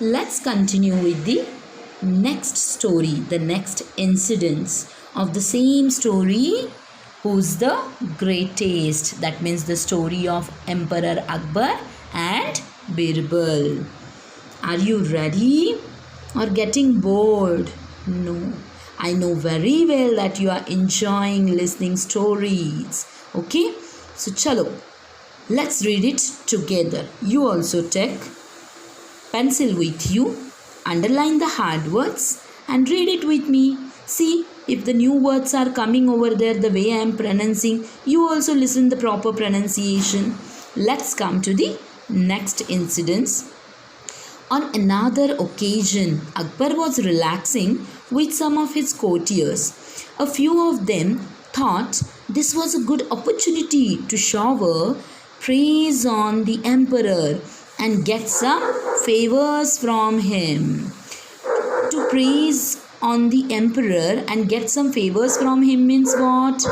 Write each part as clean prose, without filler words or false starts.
Let's continue with the next story, the next incidents of the same story. Who's the greatest? That means the story of Emperor Akbar and Birbal. Are you ready or getting bored? No. I know very well that you are enjoying listening stories. Okay? So chalo. Let's read it together. You also take pencil with you, underline the hard words and read it with me. See if the new words are coming over there the way I am pronouncing. You also listen the proper pronunciation. Let's come to the next incidents. On another occasion, Akbar was relaxing with some of his courtiers. A few of them thought this was a good opportunity to shower praise on the emperor and get some favors from him. To praise on the emperor and get some favors from him means what?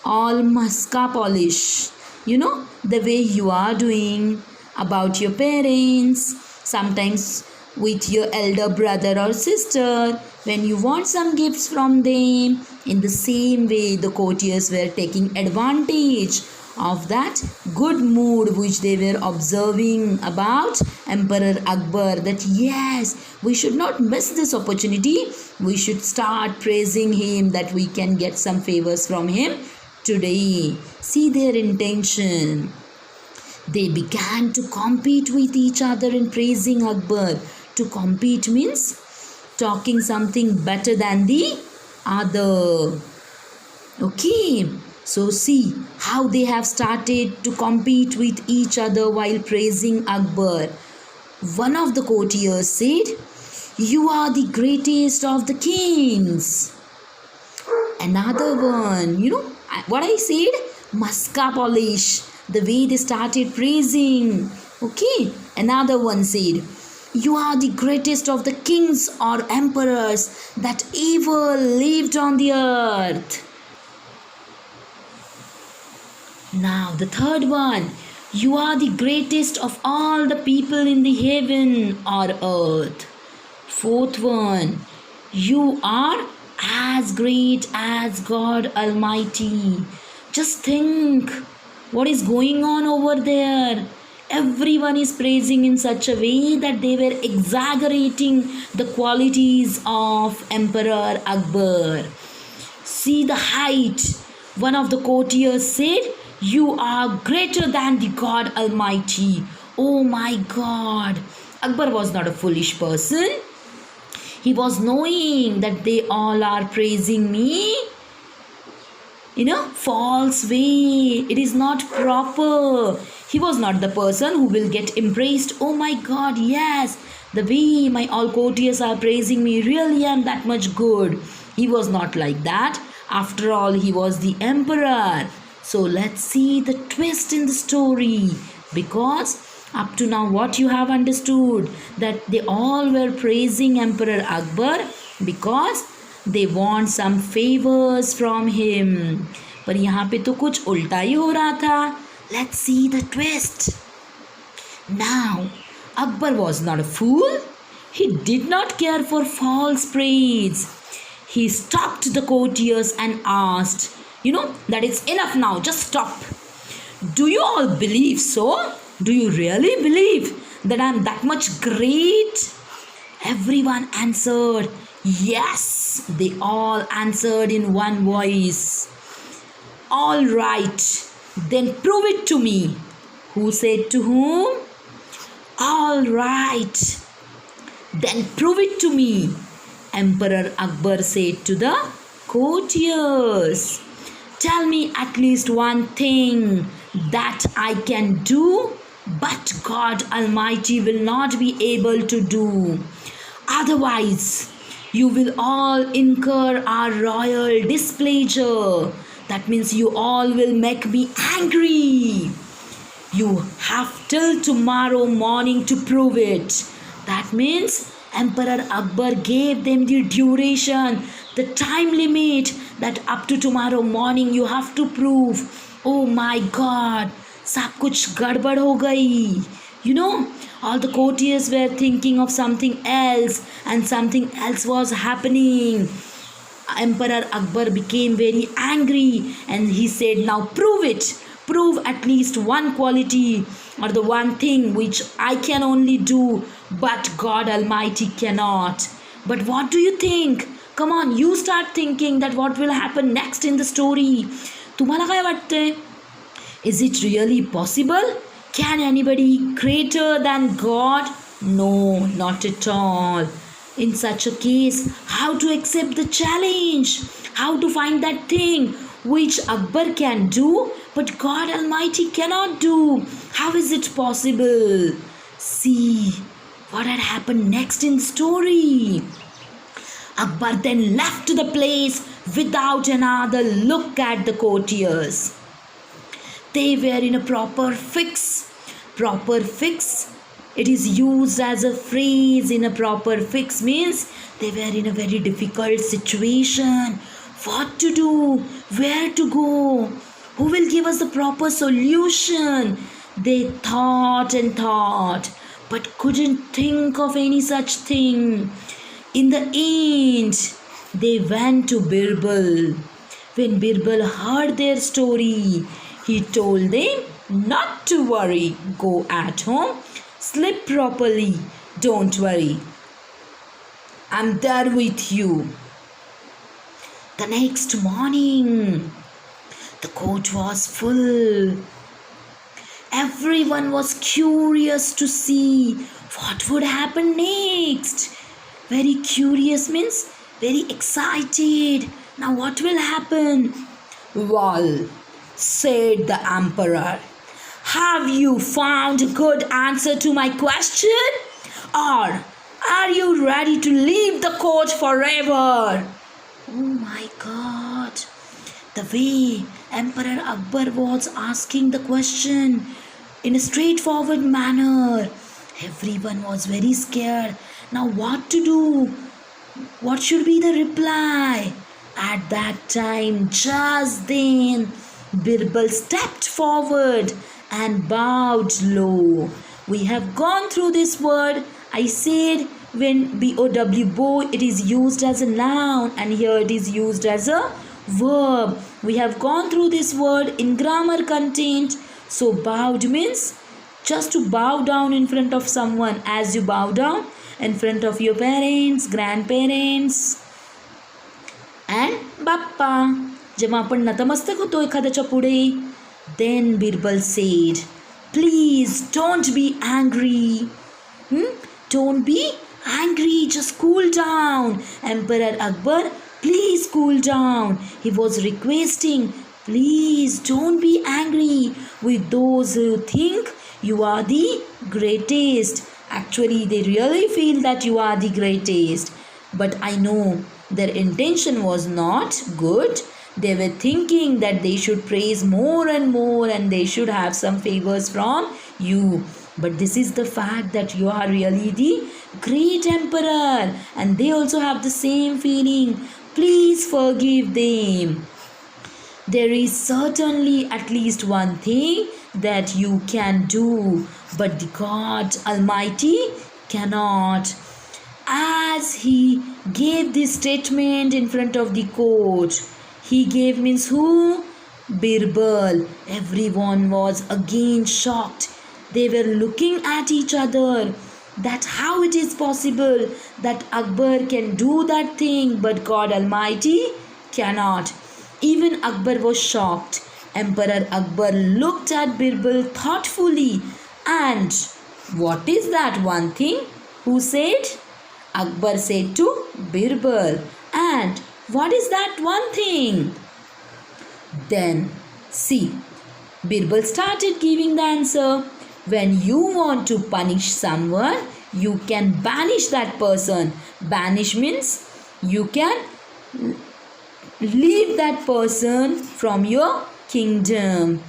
All muska polish. You know, the way you are doing about your parents, sometimes with your elder brother or sister, when you want some gifts from them. In the same way, the courtiers were taking advantage of that good mood which they were observing about Emperor Akbar, that yes, we should not miss this opportunity. We should start praising him, that we can get some favors from him today. See their intention. They began to compete with each other in praising Akbar. To compete means talking something better than the other. Okay. So see how they have started to compete with each other while praising Akbar. One of the courtiers said, "You are the greatest of the kings." Another one, what I said? Muska polish. The way they started praising. Okay. Another one said, "You are the greatest of the kings or emperors that ever lived on the earth." Now the third one, "You are the greatest of all the people in the heaven or earth." Fourth one, "You are as great as God Almighty." Just think what is going on over there. Everyone is praising in such a way that they were exaggerating the qualities of Emperor Akbar. See the height. One of the courtiers said, "You are greater than the God Almighty." Oh my God. Akbar was not a foolish person. He was knowing that they all are praising me in a false way. It is not proper. He was not the person who will get impressed. Oh my God, yes, the way my all courtiers are praising me, really I am that much good. He was not like that. After all, he was the emperor. So let's see the twist in the story, because up to now what you have understood, that they all were praising Emperor Akbar because they want some favors from him. पर यहाँ पे तो कुछ उल्टा ही हो रहा था. Let's see the twist. Now, Akbar was not a fool. He did not care for false praise. He stopped the courtiers and asked, that it's enough now, just stop. Do you all believe so? Do you really believe that I'm that much great? Everyone answered, yes. They all answered in one voice. All right, then prove it to me. Who said to whom? All right, then prove it to me. Emperor Akbar said to the courtiers, tell me at least one thing that I can do, but God Almighty will not be able to do. Otherwise, you will all incur our royal displeasure. That means you all will make me angry. You have till tomorrow morning to prove it. That means Emperor Akbar gave them the duration, the time limit, that up to tomorrow morning you have to prove. Oh my God, सब कुछ गड़बड़ हो गई. You know, all the courtiers were thinking of something else, and something else was happening. Emperor Akbar became very angry and he said, now prove it. Prove at least one quality or the one thing which I can only do, but God Almighty cannot. But what do you think? Come on, you start thinking that what will happen next in the story. तुम्हाला काय वाटतंय? Is it really possible? Can anybody greater than God? No, not at all. In such a case, how to accept the challenge? How to find that thing which Akbar can do but God Almighty cannot do? How is it possible? See what had happened next in the story. Akbar then left the place without another look at the courtiers. They were in a proper fix. Proper fix, it is used as a phrase in a proper fix, means they were in a very difficult situation. What to do? Where to go? Who will give us the proper solution? They thought and thought, but couldn't think of any such thing. In the end, they went to Birbal. When Birbal heard their story, he told them not to worry. Go at home, sleep properly. Don't worry. I'm there with you. The next morning, the court was full. Everyone was curious to see what would happen next. Very curious means very excited. Now what will happen? Well, said the emperor, have you found a good answer to my question? Or are you ready to leave the court forever? Oh my God. The way Emperor Akbar was asking the question in a straightforward manner, everyone was very scared. Now what to do? What should be the reply? At that time, just then, Birbal stepped forward and bowed low. We have gone through this word. I said when B-O-W, bow, it is used as a noun, and here it is used as a verb. We have gone through this word in grammar content. So bowed means just to bow down in front of someone, as you bow down in front of your parents, grandparents and Bappa. जेव्हा आपण नतमस्तक होतो एखाद्याच्या पुढे. Then Birbal said, please don't be angry. Don't be angry, just cool down. Emperor Akbar, please cool down. He was requesting, please don't be angry with those who think you are the greatest. Actually, they really feel that you are the greatest. But I know their intention was not good. They were thinking that they should praise more and more and they should have some favors from you. But this is the fact that you are really the great emperor, and they also have the same feeling. Please forgive them. There is certainly at least one thing that you can do, but the God Almighty cannot. As he gave this statement in front of the court, he gave means who? Birbal. Everyone was again shocked. They were looking at each other that how it is possible that Akbar can do that thing but God Almighty cannot. Even Akbar was shocked. Emperor Akbar looked at Birbal thoughtfully, and what is that one thing? Who said? Akbar said to Birbal. And what is that one thing? Then see, Birbal started giving the answer. When you want to punish someone, you can banish that person. Banish means you can leave that person from your kingdom.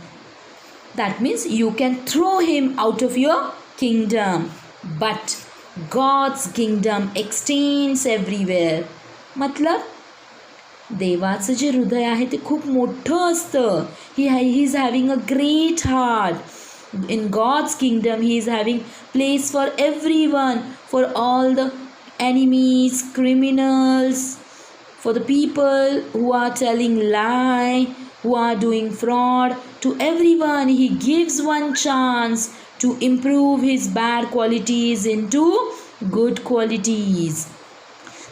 That means you can throw him out of your kingdom. But God's kingdom extends everywhere. मतलब देवाचं जे हृदय आहे ते खूप मोठं असतं. He is having a great heart. In God's kingdom, He is having place for everyone, for all the enemies, criminals, for the people who are telling lie, who are doing fraud. To everyone He gives one chance to improve his bad qualities into good qualities.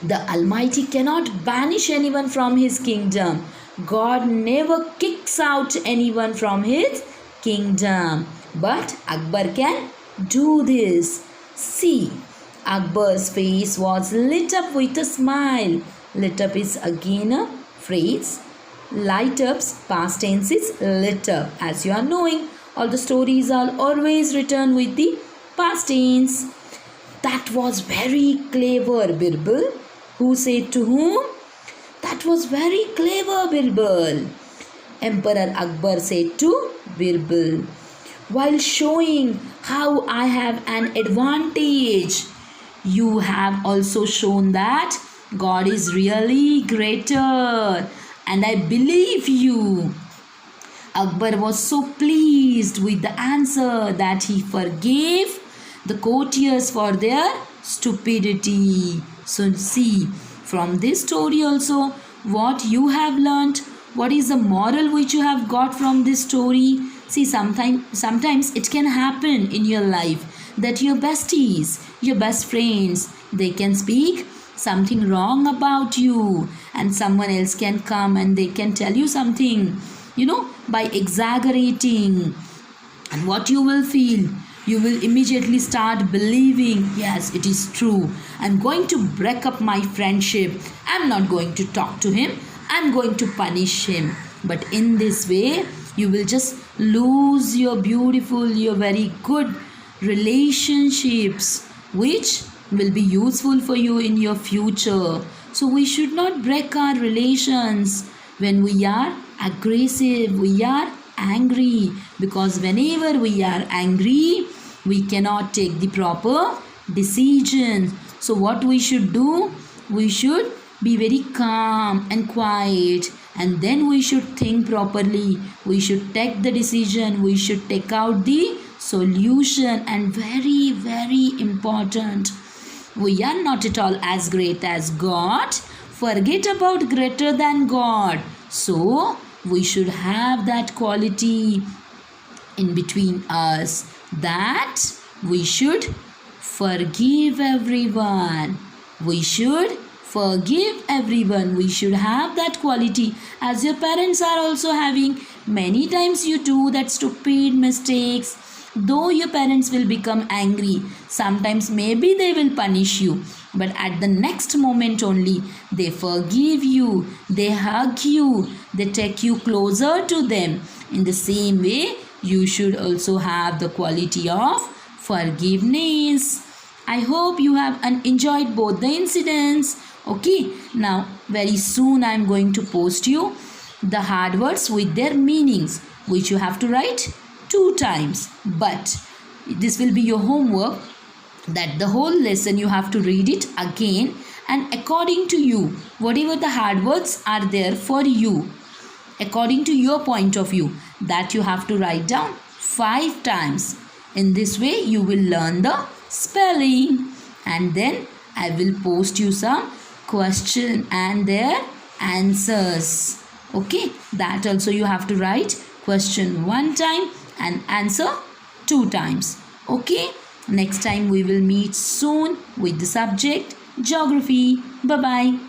The Almighty cannot banish anyone from His kingdom. God never kicks out anyone from His kingdom. But Akbar can do this. See, Akbar's face was lit up with a smile. Lit up is again a phrase. Light up's past tense is lit up. As you are knowing, all the stories are always written with the past tense. That was very clever, Birbal. Who said to whom? That was very clever, Birbal. Emperor Akbar said to Birbal, while showing how I have an advantage, you have also shown that God is really greater, and I believe you. Akbar was so pleased with the answer that he forgave the courtiers for their stupidity. So see, from this story also, what you have learnt, what is the moral which you have got from this story? See, sometimes it can happen in your life that your besties, your best friends, they can speak something wrong about you, and someone else can come and they can tell you something, by exaggerating. And what you will feel? You will immediately start believing, yes, it is true. I'm going to break up my friendship. I'm not going to talk to him. I'm going to punish him. But in this way, you will just lose your beautiful, your very good relationships, which will be useful for you in your future. So we should not break our relations when we are aggressive, we are angry, because whenever we are angry, we cannot take the proper decision. So what we should do? We should be very calm and quiet, and then we should think properly. We should take the decision. We should take out the solution. And very, very important, we are not at all as great as God. Forget about greater than God. So we should have that quality in between us, that we should forgive everyone. We should forgive everyone. We should have that quality, as your parents are also having. Many times you do that stupid mistakes, though your parents will become angry. Sometimes maybe they will punish you, but at the next moment only they forgive you, they hug you, they take you closer to them. In the same way, you should also have the quality of forgiveness. I hope you have enjoyed both the incidents. Okay, now very soon I am going to post you the hard words with their meanings, which you have to write 2 times. But this will be your homework, that the whole lesson you have to read it again, and according to you, whatever the hard words are there for you, according to your point of view, that you have to write down 5 times. In this way you will learn the spelling, and then I will post you some question and their answers. Okay, that also you have to write question 1 time and answer 2 times. Okay, next time we will meet soon with the subject geography. Bye bye.